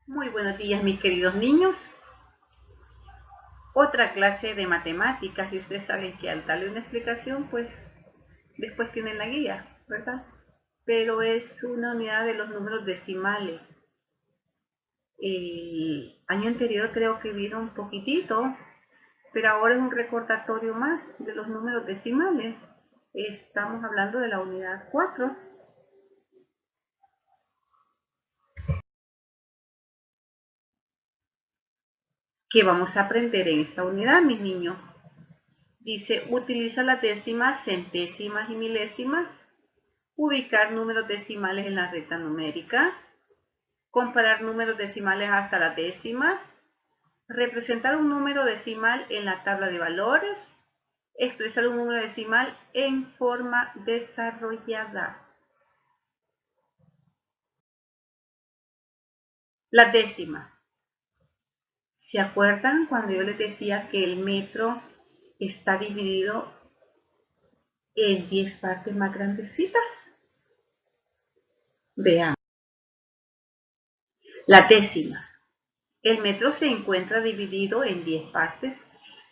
Muy buenos días, mis queridos niños. Otra clase de matemáticas y ustedes saben que al darle una explicación, pues después tienen la guía, ¿verdad? Pero es una unidad de los números decimales. El año anterior creo que vieron un poquitito, pero ahora es un recordatorio más de los números decimales. Estamos hablando de la unidad 4. ¿Qué vamos a aprender en esta unidad, mis niños? Dice, utiliza las décimas, centésimas y milésimas, ubicar números decimales en la recta numérica, comparar números decimales hasta la décima, representar un número decimal en la tabla de valores, expresar un número decimal en forma desarrollada. Las décimas. ¿Se acuerdan cuando yo les decía que el metro está dividido en 10 partes más grandecitas? Veamos. La décima. El metro se encuentra dividido en 10 partes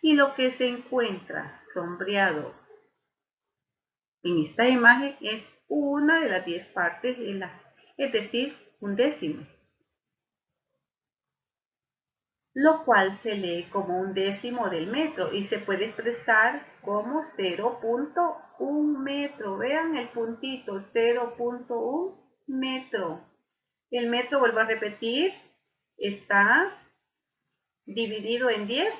y lo que se encuentra sombreado en esta imagen es una de las 10 partes, es decir, un décimo, lo cual se lee como un décimo del metro y se puede expresar como 0.1 metro. Vean el puntito, 0.1 metro. El metro, vuelvo a repetir, está dividido en 10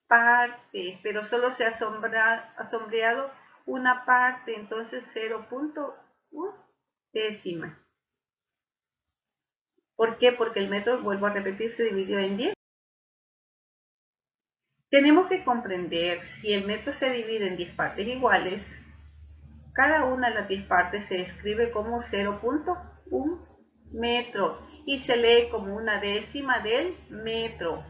partes, pero solo se ha sombreado una parte, entonces 0.1 décima. ¿Por qué? Porque el metro, vuelvo a repetir, se dividió en 10. Tenemos que comprender, si el metro se divide en 10 partes iguales, cada una de las 10 partes se escribe como 0.1 metro y se lee como una décima del metro.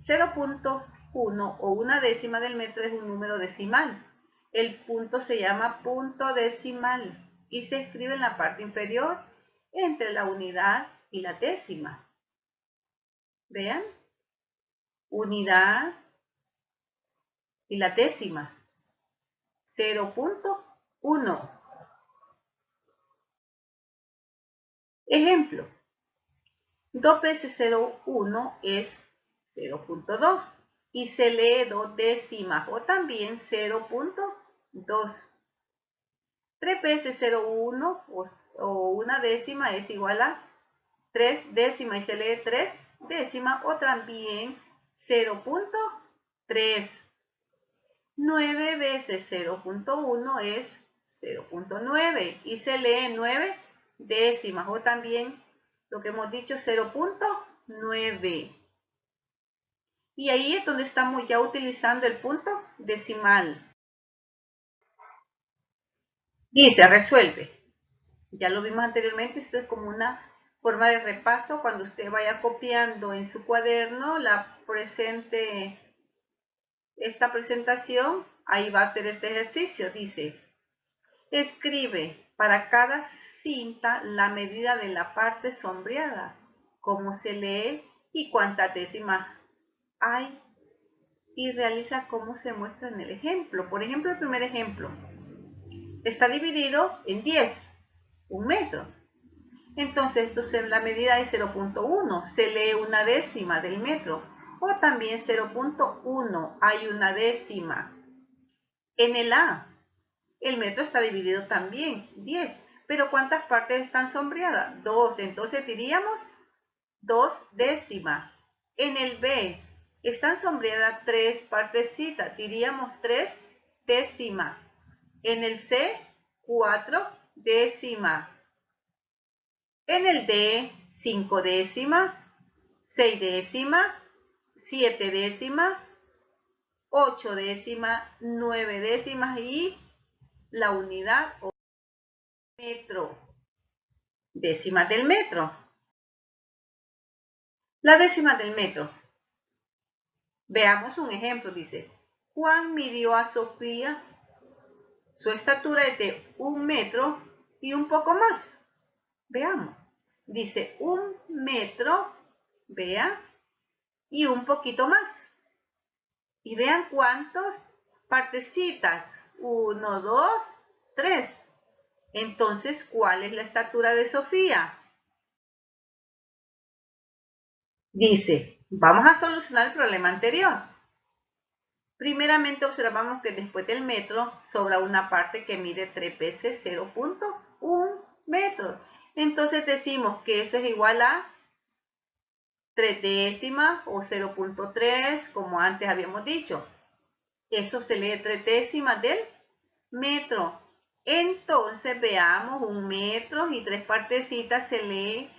0.1 o una décima del metro es un número decimal. El punto se llama punto decimal y se escribe en la parte inferior entre la unidad y la décima. Vean, unidad y la décima. 0.1. Ejemplo, 2 veces 0.1 es 0.2 y se lee 2 décimas o también 0.2. 3 veces 0.1 o una décima es igual a 3 décimas y se lee 3 décimas o también 0.3. 9 veces 0.1 es 0.9 y se lee 9 décimas o también lo que hemos dicho 0.9. Y ahí es donde estamos ya utilizando el punto decimal. Dice, resuelve. Ya lo vimos anteriormente, esto es como una forma de repaso. Cuando usted vaya copiando en su cuaderno esta presentación, ahí va a hacer este ejercicio. Dice, escribe para cada cinta la medida de la parte sombreada, cómo se lee y cuántas décimas hay. Y realiza cómo se muestra en el ejemplo. Por ejemplo, el primer ejemplo está dividido en 10, un metro. Entonces, la medida es 0.1, se lee una décima del metro. O también 0.1, hay una décima. En el A, el metro está dividido también, 10. Pero ¿cuántas partes están sombreadas? 2. Entonces diríamos 2 décimas. En el B, están sombreadas 3 partecitas, diríamos 3 décimas. En el C, 4 décimas. En el D, 5 décimas, 6 décimas, 7 décimas, 8 décimas, 9 décimas y la unidad o metro. Décimas del metro. La décima del metro. Veamos un ejemplo, dice. Juan midió a Sofía. Su estatura es de 1 metro y un poco más. Veamos. Dice 1 metro vean, y un poquito más. Y vean cuántas partecitas. 1, 2, 3. Entonces, ¿cuál es la estatura de Sofía? Dice, vamos a solucionar el problema anterior. Primeramente observamos que después del metro sobra una parte que mide 3 veces 0.1 metros. Entonces decimos que eso es igual a 3 décimas o 0.3, como antes habíamos dicho. Eso se lee 3 décimas del metro. Entonces veamos, 1 metro y 3 partecitas se lee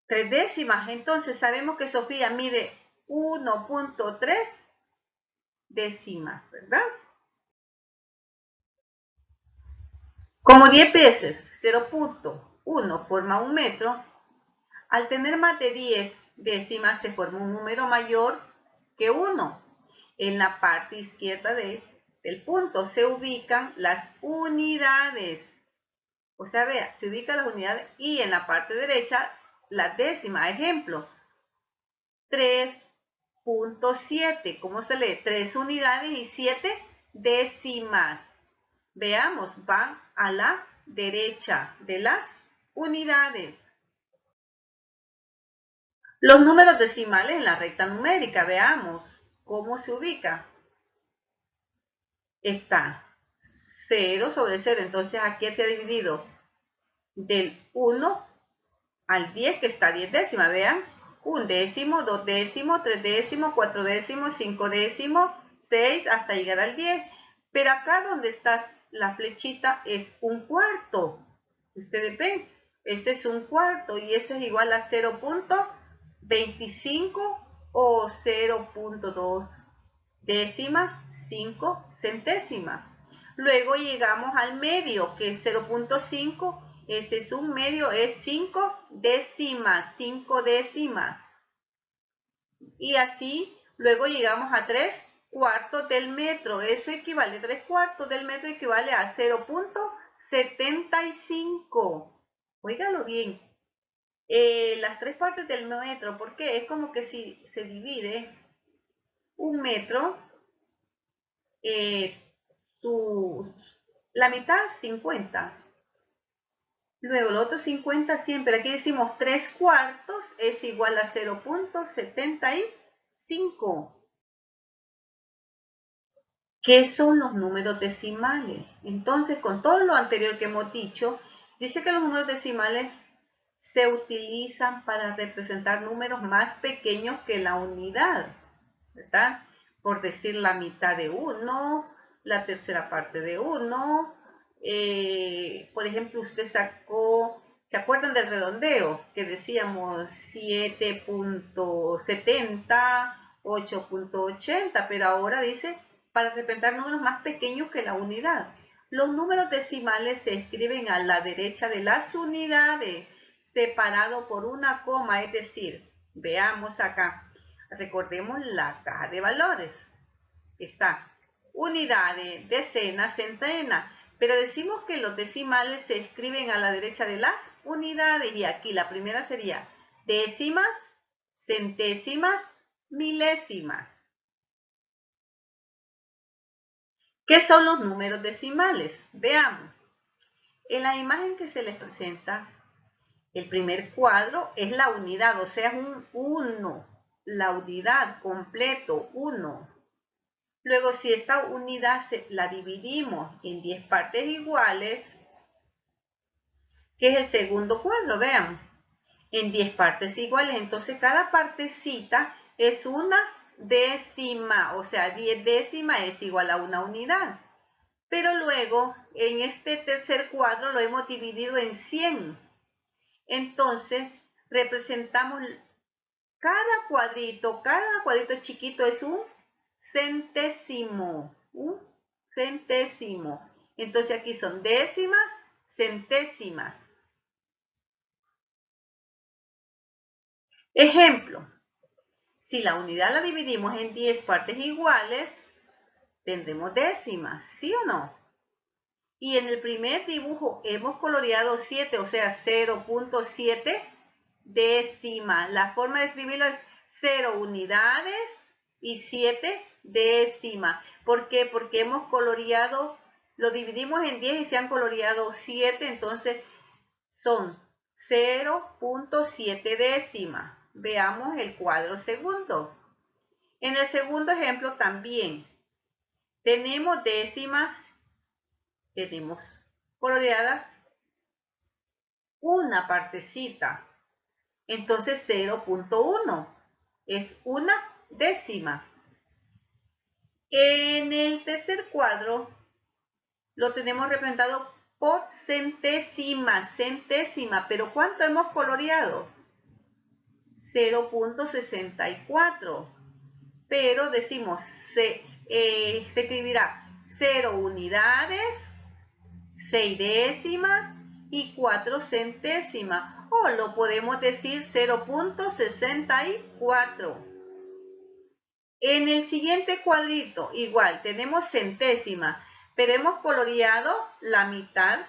3 décimas. Entonces sabemos que Sofía mide 1.3 décimas, ¿verdad? Como 10 veces 0.1 forma 1 metro, al tener más de 10 décimas se forma un número mayor que 1. En la parte izquierda del punto se ubican las unidades. O sea, vea, se ubican las unidades y en la parte derecha las décimas. Ejemplo, 3.7. ¿Cómo se lee? 3 unidades y 7 décimas. Veamos, van a la derecha de las unidades. Los números decimales en la recta numérica, veamos cómo se ubica. Está 0 sobre 0, entonces aquí se ha dividido del 1 al 10, que está 10 décimas, vean, 1 décimo, 2 décimos, 3 décimos, 4 décimos, 5 décimos, 6 hasta llegar al 10. Pero acá donde está la flechita es un cuarto. Ustedes ven, este es un cuarto y eso es igual a 0.25 o 0.2 décimas 5 centésimas. Luego llegamos al medio, que es 0.5. Ese es un medio, es 5 décimas, 5 décimas. Y así, luego llegamos a 3 cuartos del metro. Eso equivale, 3 cuartos del metro equivale a 0.75. Óigalo bien. Las 3 partes del metro, porque es como que si se divide un metro, la mitad 50. Luego el otro 50 siempre, aquí decimos 3 cuartos es igual a 0.75. ¿Qué son los números decimales? Entonces, con todo lo anterior que hemos dicho, dice que los números decimales se utilizan para representar números más pequeños que la unidad, ¿verdad? Por decir la mitad de 1, la tercera parte de 1. Por ejemplo, usted sacó, ¿se acuerdan del redondeo? Que decíamos 7.70, 8.80, pero ahora dice para representar números más pequeños que la unidad. Los números decimales se escriben a la derecha de las unidades, separado por una coma, es decir, veamos acá, recordemos la caja de valores. Está unidades, decenas, centenas, pero decimos que los decimales se escriben a la derecha de las unidades y aquí la primera sería décimas, centésimas, milésimas. ¿Qué son los números decimales? Veamos. En la imagen que se les presenta, el primer cuadro es la unidad, o sea, es un 1, la unidad completo, 1. Luego, si esta unidad la dividimos en 10 partes iguales, que es el segundo cuadro, vean, en 10 partes iguales, entonces cada partecita es una décima, o sea, 10 décimas es igual a una unidad. Pero luego, en este tercer cuadro lo hemos dividido en 100. Entonces, representamos cada cuadrito chiquito es un centésimo, Entonces aquí son décimas, centésimas. Ejemplo, si la unidad la dividimos en 10 partes iguales, tendremos décimas, ¿sí o no? Y en el primer dibujo hemos coloreado 7, o sea, 0.7 décima. La forma de escribirlo es 0 unidades y 7 décimas. ¿Por qué? Porque hemos coloreado, lo dividimos en 10 y se han coloreado 7, entonces son 0.7 décimas. Veamos el cuadro segundo. En el segundo ejemplo también tenemos décimas, tenemos coloreada una partecita. Entonces 0.1 es una décima. En el tercer cuadro lo tenemos representado por centésima, pero ¿cuánto hemos coloreado? 0.64. Pero decimos, se escribirá 0 unidades, 6 décimas y 4 centésimas. O lo podemos decir 0.64. En el siguiente cuadrito, igual, tenemos centésima, pero hemos coloreado la mitad.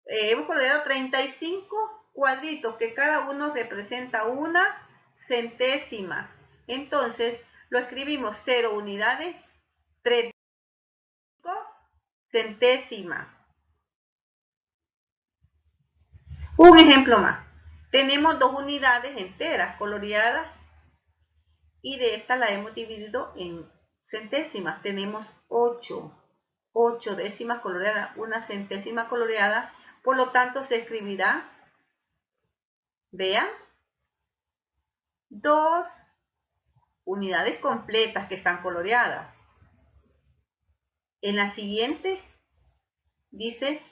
Hemos coloreado 35 cuadritos, que cada uno representa una centésima. Entonces, lo escribimos 0 unidades, 3 centésimas. Un ejemplo más. Tenemos 2 unidades enteras coloreadas y de esta la hemos dividido en centésimas. Tenemos 8 décimas coloreadas, una centésima coloreada. Por lo tanto, se escribirá, vean, 2 unidades completas que están coloreadas. En la siguiente dice,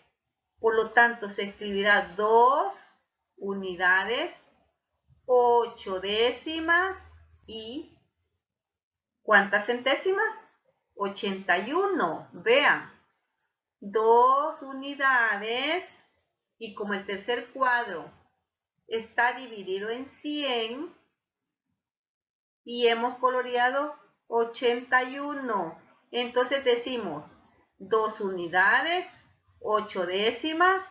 por lo tanto, se escribirá 2 unidades, 8 décimas y ¿cuántas centésimas? 81. Vean, 2 unidades y como el tercer cuadro está dividido en 100 y hemos coloreado 81. Entonces decimos 2 unidades, 8 décimas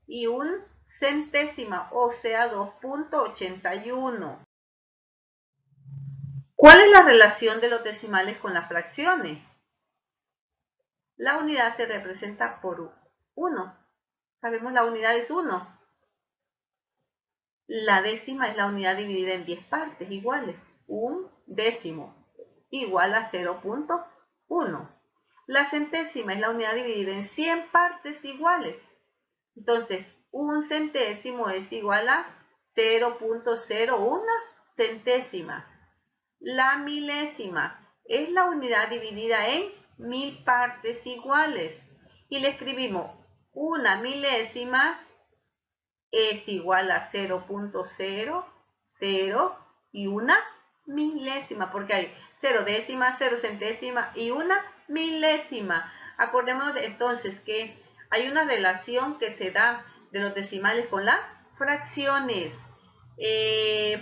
y un centésima, o sea 2.81. ¿Cuál es la relación de los decimales con las fracciones? La unidad se representa por 1. Sabemos la unidad es 1. La décima es la unidad dividida en 10 partes iguales. Un décimo igual a 0.1. La centésima es la unidad dividida en 100 partes iguales. Entonces, un centésimo es igual a 0.01 centésima. La milésima es la unidad dividida en 1000 partes iguales. Y le escribimos una milésima es igual a 0.00 y una milésima, porque hay 0 décima, 0 centésima y una milésima. Acordémonos entonces que hay una relación que se da de los decimales con las fracciones.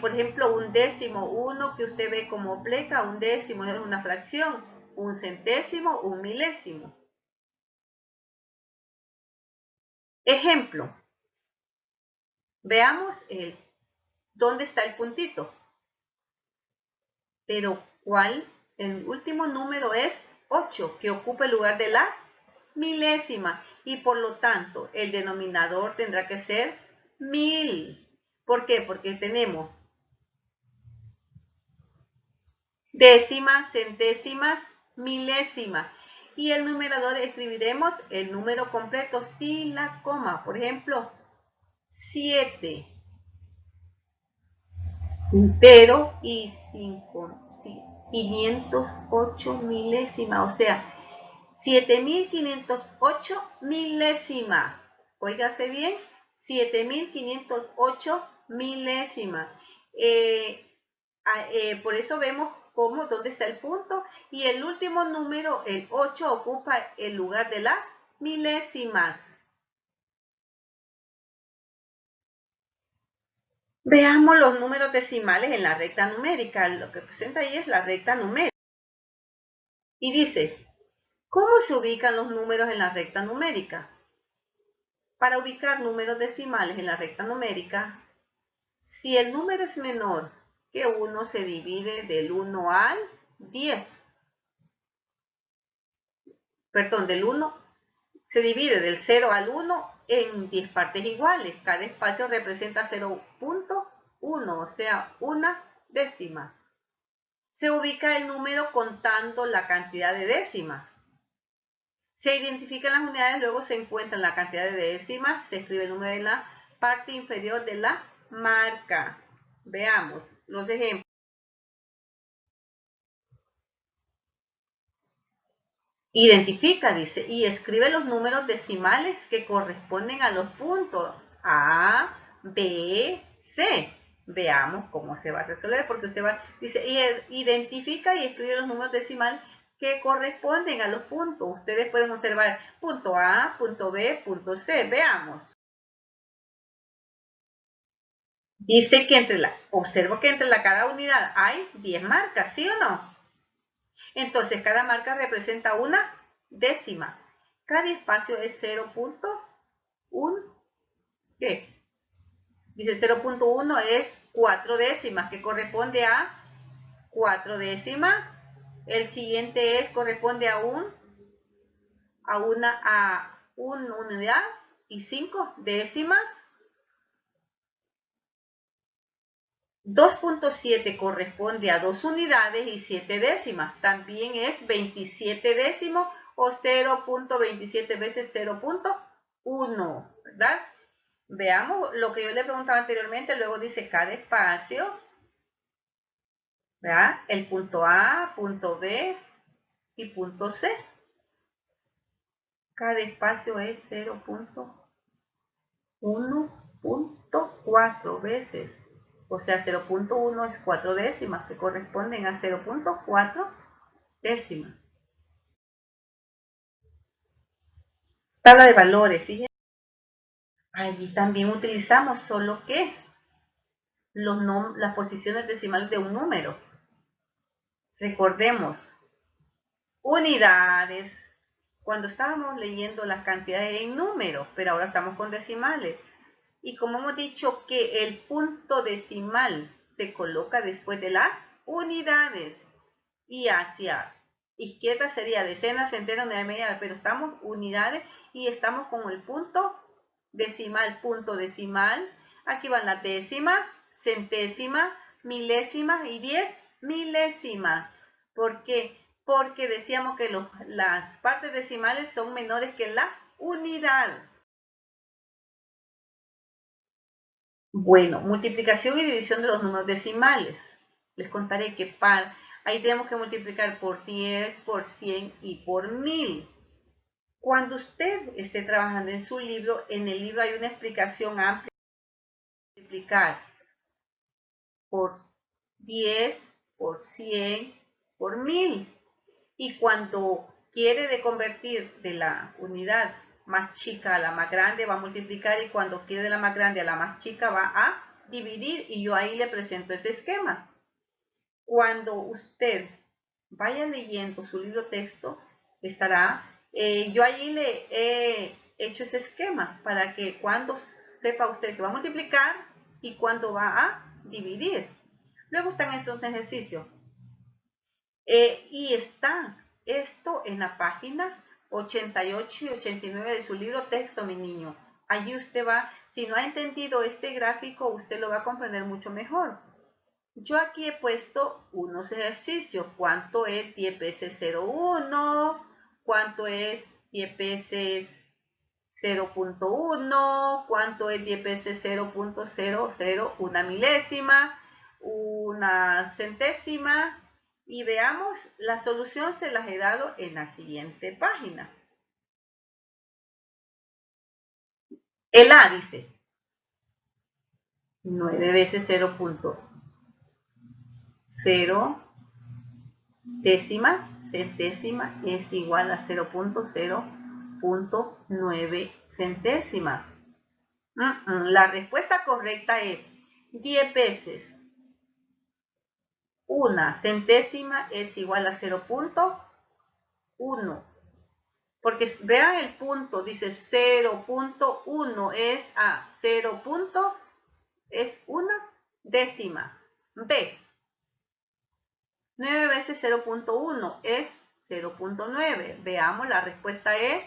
Por ejemplo, un décimo, uno que usted ve como pleca, un décimo es una fracción, un centésimo, un milésimo. Ejemplo, veamos dónde está el puntito. Pero ¿cuál? El último número es 8, que ocupa el lugar de las milésimas. Y por lo tanto, el denominador tendrá que ser 1000. ¿Por qué? Porque tenemos décimas, centésimas, milésimas. Y el numerador escribiremos el número completo sin la coma. Por ejemplo, 7. 0 y 508 milésimas, o sea, 7508 milésimas. Óigase bien, 7508 milésimas. Por eso vemos dónde está el punto. Y el último número, el 8, ocupa el lugar de las milésimas. Veamos los números decimales en la recta numérica. Lo que presenta ahí es la recta numérica. Y dice, ¿cómo se ubican los números en la recta numérica? Para ubicar números decimales en la recta numérica, si el número es menor que 1, se divide del 1 al 10. Perdón, se divide del 0 al 1 en 10 partes iguales. Cada espacio representa 0.1, o sea, una décima. Se ubica el número contando la cantidad de décimas. Se identifican las unidades, luego se encuentra la cantidad de décimas, se escribe el número en la parte inferior de la marca. Veamos los ejemplos. Identifica, dice, y escribe los números decimales que corresponden a los puntos A, B, C. Veamos cómo se va a resolver, porque usted va, dice, identifica y escribe los números decimales que corresponden a los puntos. Ustedes pueden observar punto A, punto B, punto C. Veamos. Dice que observo que entre cada unidad hay 10 marcas, ¿sí o no? Entonces, cada marca representa una décima. Cada espacio es 0.1. ¿Qué? Dice 0.1 es 4 décimas, que corresponde a 4 décimas. El siguiente corresponde a una unidad y 5 décimas. 2.7 corresponde a 2 unidades y 7 décimas. También es 27 décimos o 0.27 veces 0.1, ¿verdad? Veamos lo que yo le preguntaba anteriormente. Luego dice cada espacio, ¿verdad? El punto A, punto B y punto C. Cada espacio es 0.1.4 veces. O sea, 0.1 es 4 décimas, que corresponden a 0.4 décimas. Tabla de valores, fíjense. Allí también utilizamos solo que las posiciones decimales de un número. Recordemos, unidades, cuando estábamos leyendo las cantidades en números, pero ahora estamos con decimales. Y como hemos dicho que el punto decimal se coloca después de las unidades y hacia izquierda sería decenas, centenas, unidades, medias, pero estamos unidades y estamos con el punto decimal. Aquí van las décimas, centésimas, milésimas y 10 milésimas. ¿Por qué? Porque decíamos que las partes decimales son menores que la unidad. Bueno, multiplicación y división de los números decimales. Les contaré que ahí tenemos que multiplicar por 10, por 100 y por 1000. Cuando usted esté trabajando en su libro, en el libro hay una explicación amplia de multiplicar por 10, por 100, por 1000. Y cuando quiere convertir de la unidad más chica a la más grande, va a multiplicar, y cuando quiere de la más grande a la más chica, va a dividir, y yo ahí le presento ese esquema. Cuando usted vaya leyendo su libro texto, estará, yo allí le he hecho ese esquema para que cuando sepa usted que va a multiplicar y cuando va a dividir. Luego están estos ejercicios. Y está esto en la página 88 y 89 de su libro texto, mi niño. Allí usted va, si no ha entendido este gráfico, usted lo va a comprender mucho mejor. Yo aquí he puesto unos ejercicios. ¿Cuánto es 10 veces 0.1? ¿Cuánto es 10 veces 0.1? ¿Cuánto es 10 veces 0.00? Una milésima, una centésima. Y veamos, la solución se las he dado en la siguiente página. El A dice 9 veces 0.0 décima, centésima es igual a 0.0.9 centésimas. La respuesta correcta es 10 veces una centésima es igual a 0.1. Porque vean el punto, dice 0.1 es a 0. Es una décima. B. 9 veces 0.1 es 0.9. Veamos, la respuesta es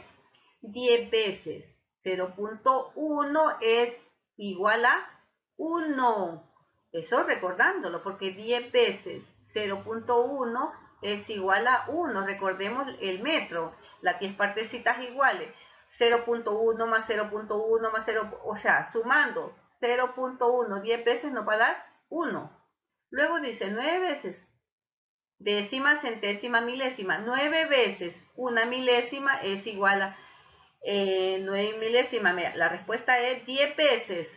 10 veces. 0.1 es igual a 1. Eso recordándolo, porque 10 veces 0.1 es igual a 1. Recordemos el metro, las 10 partecitas iguales. 0.1 más 0.1 más 0, o sea, sumando 0.1 10 veces nos va a dar 1. Luego dice 9 veces décima, centésima, milésima. 9 veces una milésima es igual a 9 milésimas. La respuesta es 10 veces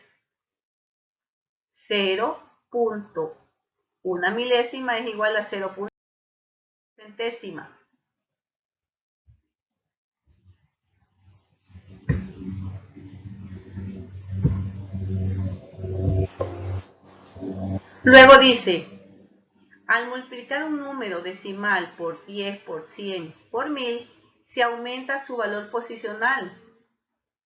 0.1 milésima es igual a 0.1 centésima. Luego dice, al multiplicar un número decimal por 10, por 100, por 1000, se aumenta su valor posicional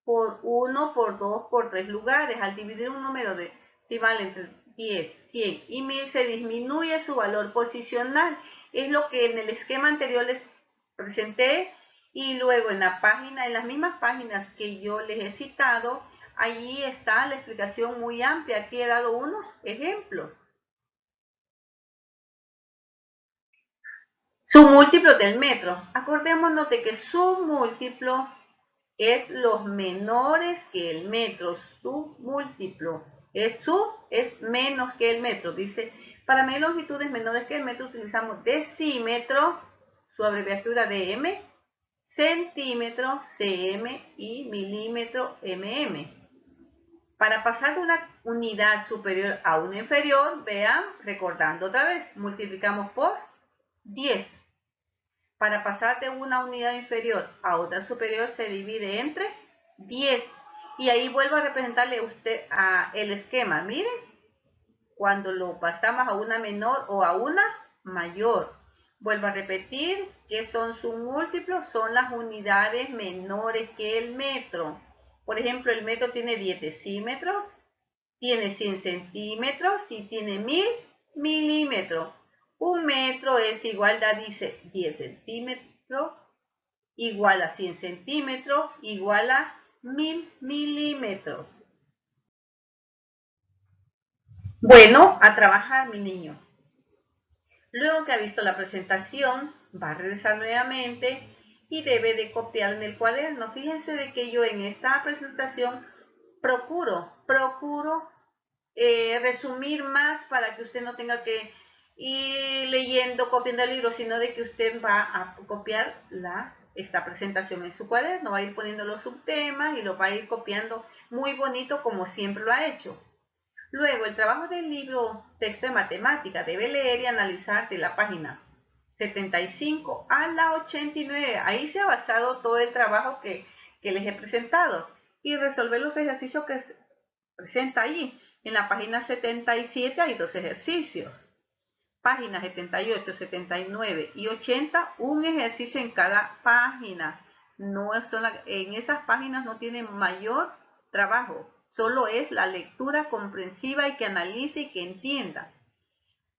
por 1, por 2, por 3 lugares. Al dividir un número decimal entre 10, 100 y 1000 se disminuye su valor posicional. Es lo que en el esquema anterior les presenté y luego en la página, en las mismas páginas que yo les he citado, allí está la explicación muy amplia. Aquí he dado unos ejemplos. Su múltiplo del metro. Acordémonos de que su múltiplo es los menores que el metro. Su múltiplo es menos que el metro. Dice, para medir longitudes menores que el metro utilizamos decímetro, su abreviatura de m, centímetro, cm y milímetro, mm. Para pasar de una unidad superior a una inferior, vean, recordando otra vez, multiplicamos por 10. Para pasar de una unidad inferior a otra superior se divide entre 10. Y ahí vuelvo a representarle a usted el esquema. Miren, cuando lo pasamos a una menor o a una mayor. Vuelvo a repetir que son sus múltiplos, son las unidades menores que el metro. Por ejemplo, el metro tiene 10 decímetros, tiene 100 centímetros y tiene 1000 milímetros. Un metro es igual a, dice, 10 centímetros, igual a 100 centímetros, igual a 1000 milímetros. Bueno, a trabajar, mi niño. Luego que ha visto la presentación, va a regresar nuevamente y debe de copiar en el cuaderno. Fíjense de que yo en esta presentación procuro resumir más para que usted no tenga que ir leyendo, copiando el libro, sino de que usted va a copiar esta presentación en su cuaderno, va a ir poniendo los subtemas y lo va a ir copiando muy bonito como siempre lo ha hecho. Luego, el trabajo del libro Texto de Matemática debe leer y analizar de la página 75 a la 89. Ahí se ha basado todo el trabajo que les he presentado y resolver los ejercicios que se presenta allí. En la página 77 hay 2 ejercicios. Páginas 78, 79 y 80, un ejercicio en cada página. En esas páginas no tienen mayor trabajo, solo es la lectura comprensiva y que analice y que entienda.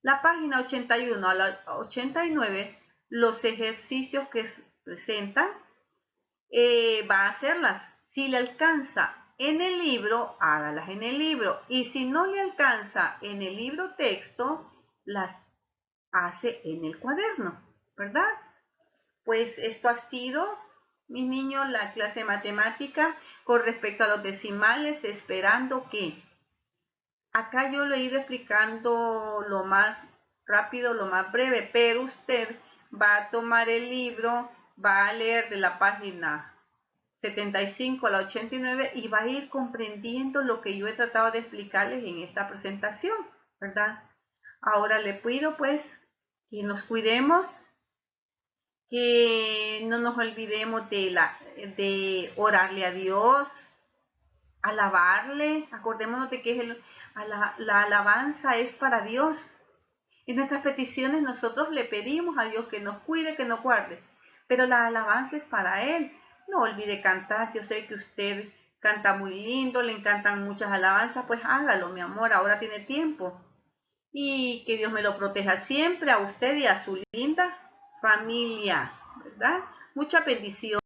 La página 81 a la 89, los ejercicios que presentan, va a hacerlas. Si le alcanza en el libro, hágalas en el libro. Y si no le alcanza en el libro texto, las hace en el cuaderno, ¿verdad? Pues esto ha sido, mis niños, la clase de matemática con respecto a los decimales, esperando que acá yo lo he ido explicando lo más rápido, lo más breve, pero usted va a tomar el libro, va a leer de la página 75 a la 89 y va a ir comprendiendo lo que yo he tratado de explicarles en esta presentación, ¿verdad? Ahora le pido pues que nos cuidemos, que no nos olvidemos de orarle a Dios, alabarle. Acordémonos de que la alabanza es para Dios. En nuestras peticiones nosotros le pedimos a Dios que nos cuide, que nos guarde, pero la alabanza es para Él. No olvide cantar. Yo sé que usted canta muy lindo, le encantan muchas alabanzas, pues hágalo, mi amor, ahora tiene tiempo. Y que Dios me lo proteja siempre a usted y a su linda familia, ¿verdad? Mucha bendición.